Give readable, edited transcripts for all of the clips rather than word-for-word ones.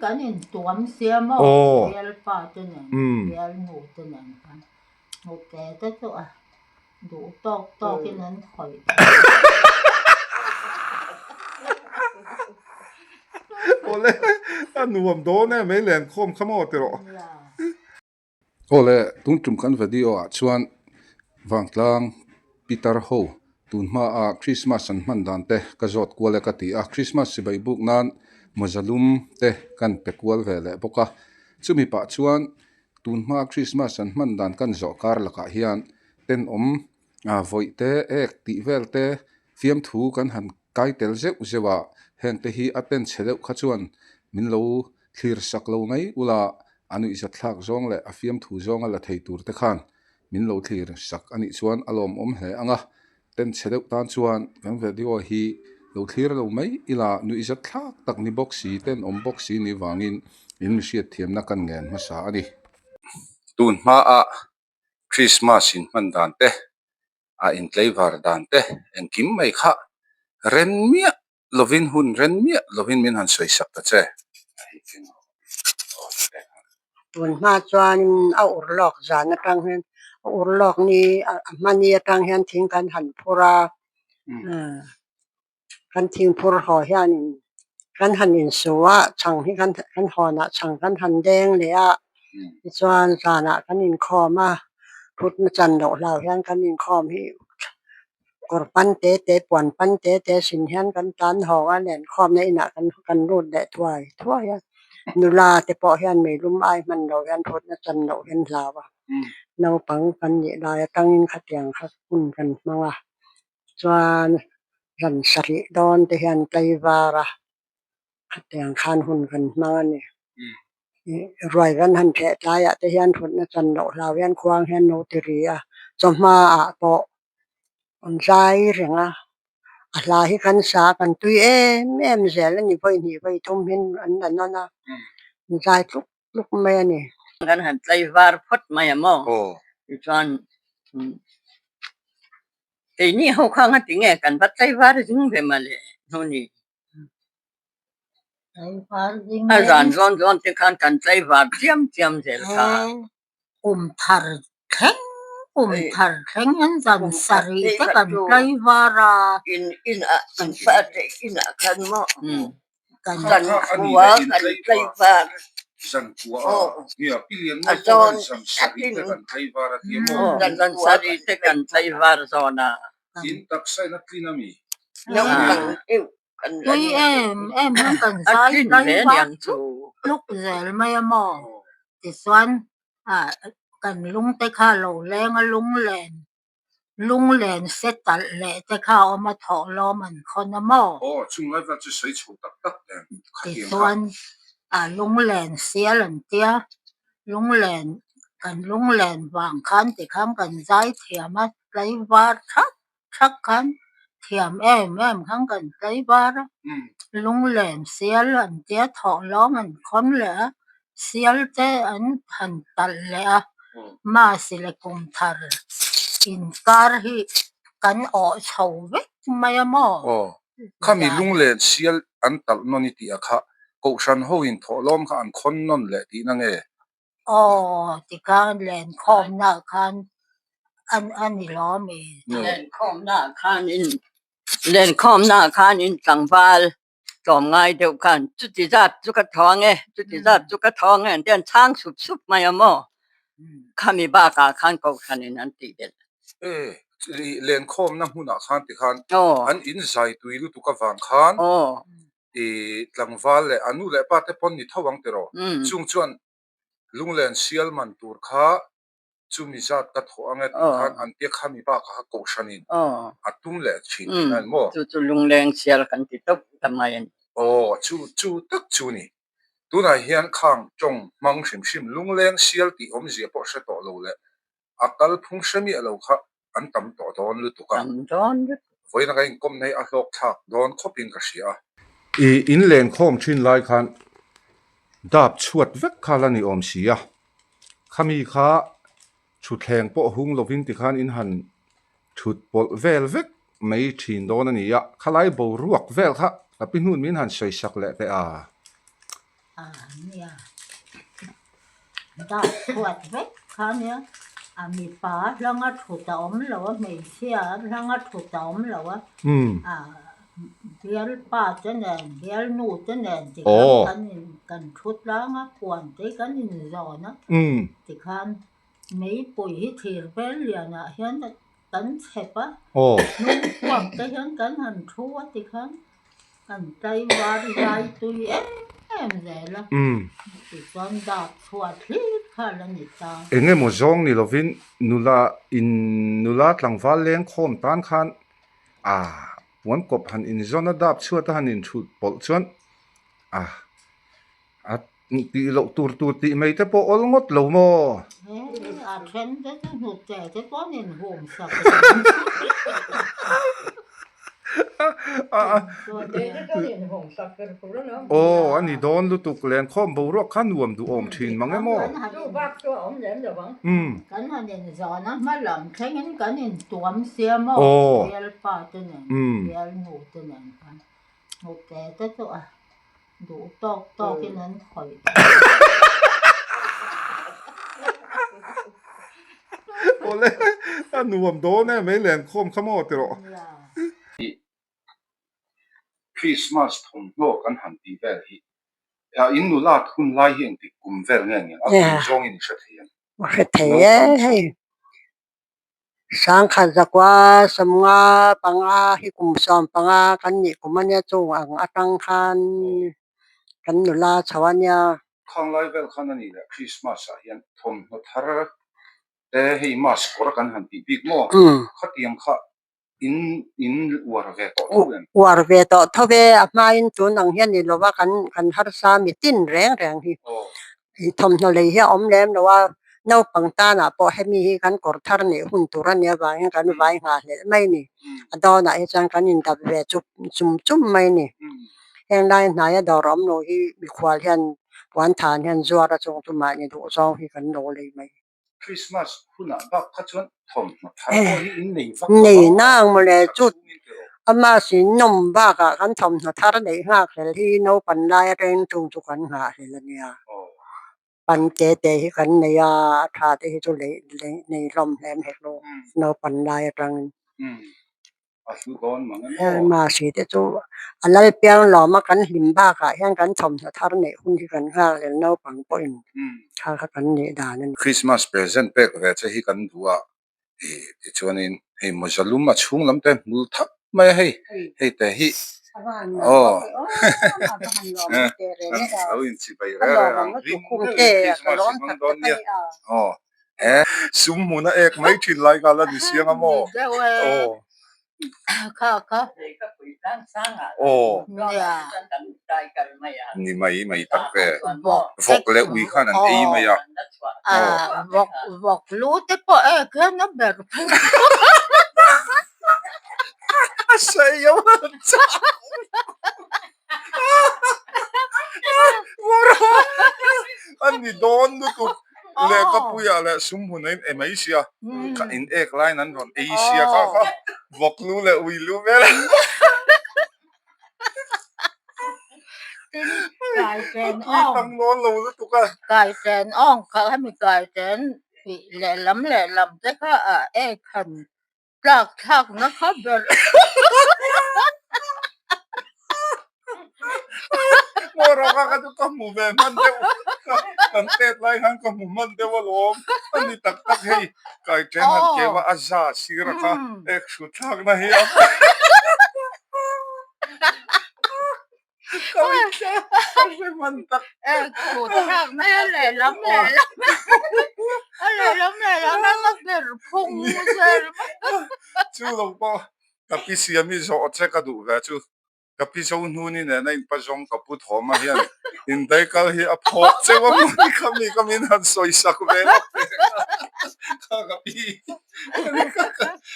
กันอินตัวมเสียมอเรียลป้าตัวนั้นเรียลหนูตัวนั้นค่ะหนูแก่ตัวดูตอกที่นั้นคอยโอ้เลยอันหนุ่มโดนเนี่ยไม่เล่นคมขโมยติหรอโอ้เลยตุ้งจุ่มกันวิดีโอชวนวังกลางปีเตอร์โฮตุนมาคริสต์มาสมันดันเตะกระจดกัวเลกติคริสต์มาสสิบายบุกนั้นมาจะลุมเตะกันเป็กวัวเวลปกะจุมีปะชวนตุนมาคริสต์มาสมันดันกันจอกการละกะเฮียนเต็นvoi te ek ti vel te fiam thu kan han kai tel je usewa heng te hi aten chheleu kha chuan min lo thlir sak lo ngai ula anu isa thlak zong le a fiam thu zong ala thei tur te khan min lo thlir sak ani chuan alom hle anga ten chheleu tan chuan kan video hi lo thlir lo mai ila nu isa thlak tak ni boxi ten boxi ni wangin in hriat thiam na kan ngen ma sa ani tun ma a Christmas in man dan te a in tlaivar dan te en kim mai kha ren mia lovin hun ren mia lovin min han soi sak ta che tuần ma chuan a urlok zan atang hen urlok ni mani atang hen thing kan han phura kan thing phur ho hian kan han in suwa chang hi kan hona chang kan han deng le a chuan zana kan in khoma phut ma chan lo lau hian kan in khom hi kor pan te pon pan te sin hian kan tan ho a len khom nei na kan rut le thuai ya nula te po hian me lum ai man lo hian phut na chan lo hian lawa no pang kan ni la tang in khatiang kha kun kan manga chuan ran sari don te hian tlaivara khatiang khan hun kan manga ni roi ran han the tlaya te hian phut na chan lo law hian khuang hian no ti ri a choma a po on zai renga a la hi kan sa kan tui em zel ni voi thum hin an na zai luk mai ani kan han tlaivar phot mai amo chuan ei ni ho khang a tinge kan bat tlaivar jing ve male noni tlaivar jing a ran te kan tlaivar tiam zel kha thar theng an zan sari te kan tlaivara in fa te in a kan mo kan wa kan tlaivar san kuwa ya pilien mo san sari te kan tlaivar at yemo dan sari te kan tlaivar zona in taksay na klinami yang tui em han kan sai tlaivak luk zel mai amo ti chuan kan lung te kha lo leng a lung len setal le te kha oma tho lo man khon amo chung lai va chu sei chu tak ti chuan lung len sial an tia lung len wang khan ti kham kan zai thiam a tlaivar thak khan thiam em khan kan tlaivar lung len sial an tia tho lo man khon le sial te an han tal le ma sile kum thar in kar hi kan chho vek mai amo khami lung len sial an tal noni ti akha ko shan ho in tho lom kha an khon non le ti na nge ti kan len khom na khan an ni lo mi len khom na khan in tangwal tom ngai deu khan chu ti zat chu ka thong e den chang sup mai amo khami ba ka khan ko khan in an ti del len khom na huna khan ti khan an in zai tui lu tu ka wang khan tlangwal le anu le pa te pon ni thawang te ro chung chuan lung len sial man tur kha chumi zat ka tho ange khan an te khami ba ka ko shanin atung le chin nan mo chu lung len sial kan ti tok tamai an chu tak chu ni tuna hian khang chong mang shim lung len sial ti om zia po se to lo le akal phung shami alo kha an tam to don lu tu ka voi na kai kom nei a hlok thak don khopin ka sia in len khom thin lai khan dap chuat vek khalani om sia khami kha thu thleng po hung lovin ti khan in han thut pol vel vek mai thin don ani ya khalai bo ruak vel kha apin hun min han soi sak le te เนี่ยได้ขวดเวกค่ะเนี่ยมีป้าลังอัดหัวตอมแล้วว่าไม่เสียลังอัดหัวตอมแล้วว่าเดี๋ยวป้าจะแน่นเดี๋ยวหนูจะแน่นที่กันชุดล้างกวนที่กันอินรอนะที่กันไม่ปุ๋ยที่เปลี่ยนเห็นกันเจ็บปะนุ่งขวบจะเห็นกันหันชั่วที่กันใจวารีใจตุยเลยละที่กันดับขวดที่ค่ะแล้วนี่ตาเงี้ยมจงนี่เราวินนุลาหลังฟ้าเลี้ยงโคมตานคันวันกบหันอินจอนดับชัวตาหันอินชุดปอลชวนตีเราตัวตีไม่แต่พออลงดเราโมเช่นจะหัวใจจะป้อนเงินห่วงสักโอ้อันนี้โดนลุตุกเลียนข้อมบูรอกขันรวมดูอมชินมั้งไงโมกันหันเงินจอนะมาหลังแค่งั้นกันเงินตัวมเสียโมเรียลป้าตัวนึงเรียลหนูตัวนึงกันโอเคแต่ตัวดูตอกกินนั้นถอยโอ้เลยอันรวมโดนเนี่ยไม่เลียนข้อมขโมยติโรคริสต์มาสทงโลกันหันตีเวลฮีอินนุลาทุนไล่เห็นติกุมเวลเงี้ยจงอินเสถียรเทียให้สังขารจักว่าสมงาปังให้กุมสอมปังกันนี่กุมันเนี่ยจงตังคันกันนุลาชาวเนี่ยข้างไล่เวลขนาดนี้แหละคริสต์มาสเห็นทงหัวทาร์แต่ให้มาสกอร์กันหันตีบิ๊กโม่ขัดยังข้าอินวาร์เวตวาร์เวตเท่าเวมาอินตัวนังเฮียนี่เราว่ากันฮาร์ซามีตินแรงที่ทำอะไรเฮียอมแลมเราว่าเน่าปังตาน่ะพอให้มีกันกอดทาร์นี่หุ่นตัวเนี่ยบางกันไว้หาเลยไม่นี่ตอนนั้นจังกันอินดับเวจุ่มไม่นี่เองได้นายดอรอมโนฮีมีควาเฮียนวันทานเฮียนจวระจงตุมานี่ดูจองฮีกันโนเลยไหมคริสต์มาสคุณน่ะบักขจวนทอมนี่นางมาเลยจุดมาสินมบ้ากันทอมทาร์นี่หักเลยที่โนปันไลเร่งจงจุกันหาเลยเนี่ยปันเจเตให้กันในทาที่จุเลยในลมแหลมเหกโลโนปันไลรังมาสิเตจูอะไรเปียงหล่อมากันหิมบ้าค่ะยังกันทอมทาร์นี่หุ่นที่กันหาเลยโนปังปอยข้ากันนี่ด่านั่นคริสต์มาสเพรสเซนต์เป็กเวทให้กันดูที่ชวนนี้ให้มุสลิมมาช่วงลำเต็มมุลทับไม่ให้แต่ฮิเอาอินสิไปเรื่องริมเกย์ก็ร้อนทักตอนเนี่ยซุ่มมุนะเอกไม่ถินไล่กันแล้วดิเสียงอ่ะโมค่ะนี่ไม่ตักแกฟกเล็กวิขานันเอ้ไม่อะบอกรู้แต่พอแค่นั้นแบบใช่ยังจ้าอันนี้โดนดูตุเล็กก็ปุยอะไรซุ่มหุ่นเอ็มไอเซียอินเอกไลน์นั้นก่อนเอเชียก็บอกรู้เลยวิรู้ไหมล่ะไก่แกนอ่องตั้งนอนเราแล้วตุกอะไก่แกนอ่องเขาให้มีไก่แกนแหล่ลำแต่ก็ขันทักนะครับเบลว่าเราก็จะต้องมูเบมันเดียวกันเตะไล่หันก็มูมันเดียวล้มอันนี้ตักให้ไก่แกนหันเกว่าอาซาสิระค่ะชุดทักนะเฮียก็ไม่ใช่มันตักชุดทักไม่แหล่ลำนั่นก็เป็นพุงเสียจู่ลงปะกับพี่เสียมีโซ่เช็คกระดูกแล้วจู่กับพี่โซ่นู่นนี่เนี่ยในปัจจุบันกับพูดหอมมาเฮียอินได้ก็เฮียพอเจ้ามันก็มีนั่นสวยสักเวลาข้ากับพี่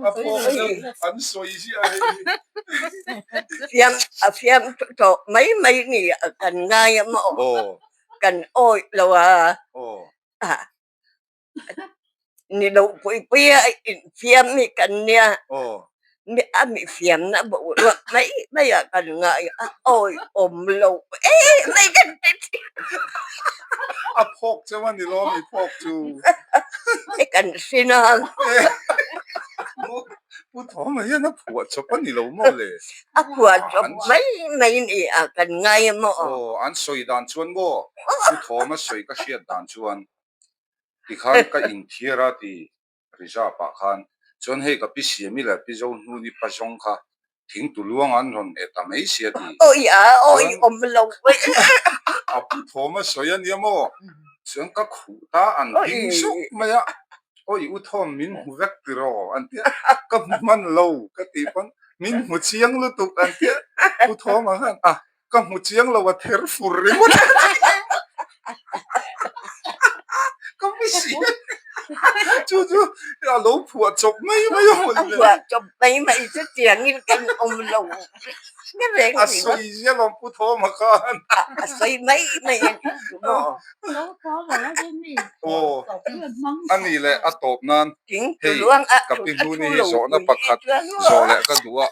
พออันสวยสิไอ้เฟียมโตไม่นี่กันง่ายมั้งกันโอ้ยเรานี่เราคุยเฟียมนี่กันเนี่ย mi phiền na bộ luật mấy à cần ngại ôi ôm lâu mấy cái อ่ะพกใช่ไหมนี่ล้อมีพกจู cái cần xin à พูดถอมาเยอะนะผัวชอบปนี่เราหมดเลย của cho mấy mấy nị à cần ngay mà โอ้อันสวยด่านชวนก็พูดถอมาสวยก็เชียดด่านชวนที่ข้างก็อินเทียร์ที่ริจาปะข้างจนให้กับพี่เสียมีแหละพี่เจ้าหนูนี่ประจงค่ะทิ้งตุลวงอันนนเอตไม่เสียดี ôi à ôi ôm lâu vậy อ่ะพูดถอมาสวยอันเนี้ยมั้งจนก็ขู่ตาอันทิ้งสุกมาอะโอ้ยอุทธรมินหูเวกติรออันเนี้ยก็มันเล่าก็ตีปันมินหูเชียงลุตุกอันเนี้ยอุทธรมาฮะอ่ะก็หูเชียงเราว่าเทอร์ฟูริมดก็ไม่เสียจู่ๆอย่าลูกผัวจบไม่ยอมเลย của cho mấy chút tiền như cái ôm lâu cái về อ่ะ gì สวยเสียลองพูดถอมาก่อน xoay mấy mấy nó แล้วพอแล้วที่นี่ โอ้ ตบเพื่อนมั้ง อันนี้แหละอ่ะตบนั้น tiếng từ luang àกับพี่นู่นนี่สอนนะประคัดสอนแหละก็ดูว่า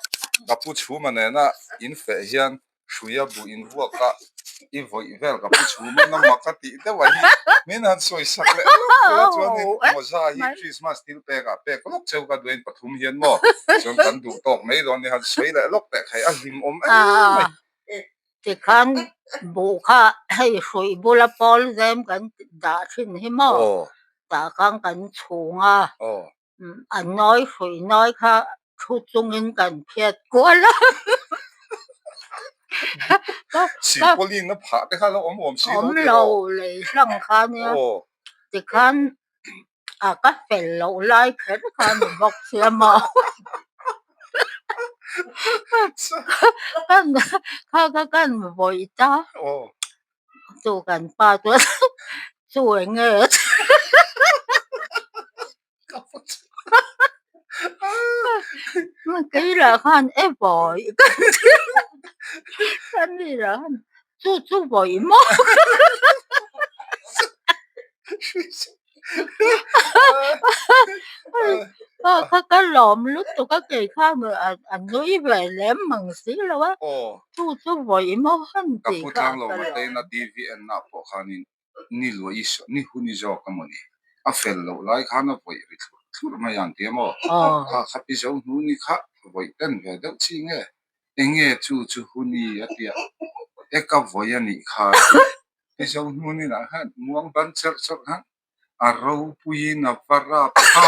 กับผู้ชูมันเนี่ยนะอินเฟเฮียนช่วยบุอินหัวก็อีโวอีเวลกับผู้ชูมันน้ำมักติแต่ว่าไม่นานสวยสักเลยแล้วจวนนี้มอซาฮีคริสต์มาสที่เปกอะเปกลูกเจ้าก็ด้วยปฐุมเฮียนมั้งจนกันดูตกไม่โดนนี่ฮันสวยเลยลูกแต่ใครอ่ะหิมอม ที่คันบุค่ะให้สวยบุรพอลเซมกันด่าชิ้นให้หมอ โอ้ ด่ากันกันชูงอ่ะ โอ้ อันน้อยสวยน้อยค่ะชุดจงเงินกันเพียดกวนแล้วก็ สีโพลินนะผ่าไปข้างแล้วอมสี ผมเราเลยสังคันเนี่ย โอ้ ที่คันก็เป็นเราไล่เข็นคันบอกเสียหมอกันข้าก็กันบ่อยจ้า โอ้ สู้กันป้าตัวสวยเงินเมื่อกี้ละคันบ่อยคันนี่ละสู้บ่อยมากก็หลอมลุกตัวก็เกยข้างมืออันนู้นไปแหลมมังสีแล้ววะ โอ้ สู้บ่อยมากฮัน กับ ติ พูดทางเราไม่ได้นะทีวีนะพอขานี่นี่ลัวอิสนี่หุ่นจอกกันมันนี่อ่ะเฟลเราไล่ขานะบ่อยริทุทุรมายันเดียมั้งข้าขับไปเจ้าหุ่นนี่ข้าบ่อยเต้นแบบเด็กจริงเองจู่หุ่นนี่อ่ะเดียเอ็กกับบ่อยนี่ข้าไปเจ้าหุ่นนี่นะฮะม่วงบันเชิดฮะอารมณ์ปุยนะฟาราข้า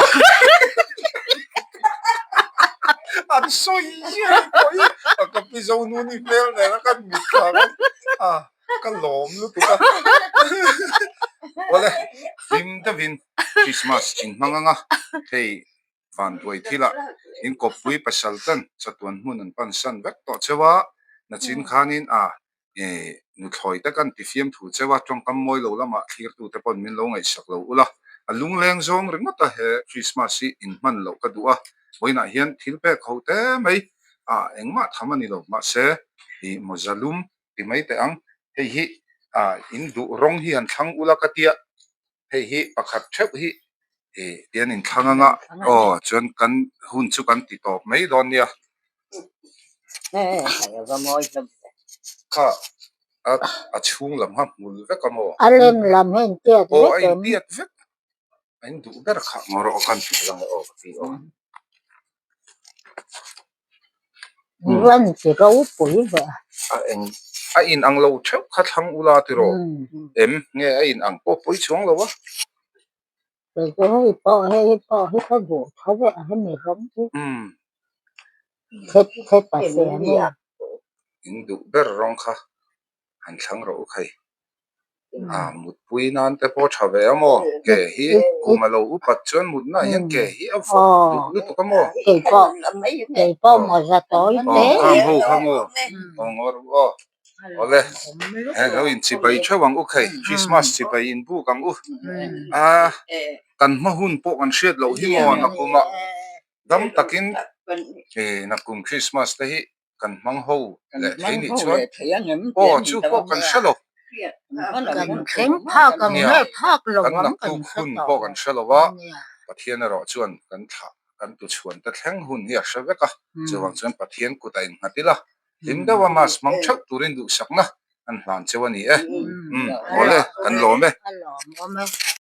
อันสวยยังบ่อยกับไปเจ้าหุ่นนี่เฟลเนี่ยแล้วกันมีข้าก็หลอมรู้ตัวว่าเลยวินเดวินคริสต์มาสอินมังงะเฮ้ยฟันด้วยที่ละอินกบปุยปัสสัลตันจัดวันหุ่นปันสันเวกต่อเจ้าว่านัดสินค้านินนุถอยแต่กันติฟิมถูเจ้าว่าจงกำมวยเราละมาคลีร์ตูแต่ปนมินลงไอ้สักเราอุละลุงแรงซองเรื่องนั้นแต่เฮคริสต์มาสอินมันเราก็ดูว่าวันนั้นเห็นทิลเปกเขาแต่ไม่เอ็งมาทำมันนี่เรามาเสียมุซาลุมที่ไม่แต่อังเฮ้ยอินดูร้องเฮียนทั้งอุลากาเตียเฮ้ยประคับเชฟเดียนินทั้งงะจนกันหุ่นชุกันติดต่อไม่โดนเนี่ย nè phải có môi lắm ข้าช่วงลำหับมือก็โม อะไรลำเห็นเตี้ย โอ้ เล็ก ไอ้ เต็ม เดียดเวกไอ้ดูเบอร์ข้ามารอกันที่ลังออกที่วันที่เราปุ๋ยแบบ ไอ้อินอังโลเชฟข้าทั้งอุลาติโรเนี่ยไอ้อินอังโป๊ยช่วงแล้ววะ แต่ก็ให้พ่อให้เขาดูเขาแบบให้มีร้องที่เทปัสเสียเนี่ย อินดูเบอร์ร้องค่ะหันช่างเราโอเคมุดปุยนั่นแต่พอชาวเวอโมแกฮีกูมาเราอุปัจจุบันมุดน่ะยังแกฮีเอาฝนดูตัวก็โม ไอ้พ่อมาจะต่อยเต้ ข้ามโมงอรู้เอาเลยเราอินสิไปช่วยวังโอเคคริสต์มาสสิไปอินบูกังอุกันมาหุ่นพวกกันเชียดเราหิมอนักกุมะดำตักินนักกุมคริสต์มาสแต่ฮีกันมังโฮและเทนี่ชวนโอ้ชูพวกกันเชลล์ กันเข็งภาคกันแม่ภาคหลง กันนักตุกหุ่นพวกกันเชลล์ว่าประเทศนรชวนกันถา kan tu chuan ta thleng hun hi a hraveka chuwang chuan pathian kutai ngatila limdawa mas mang thak turin du sakna an hlan chewani ole kan lo me alo mo me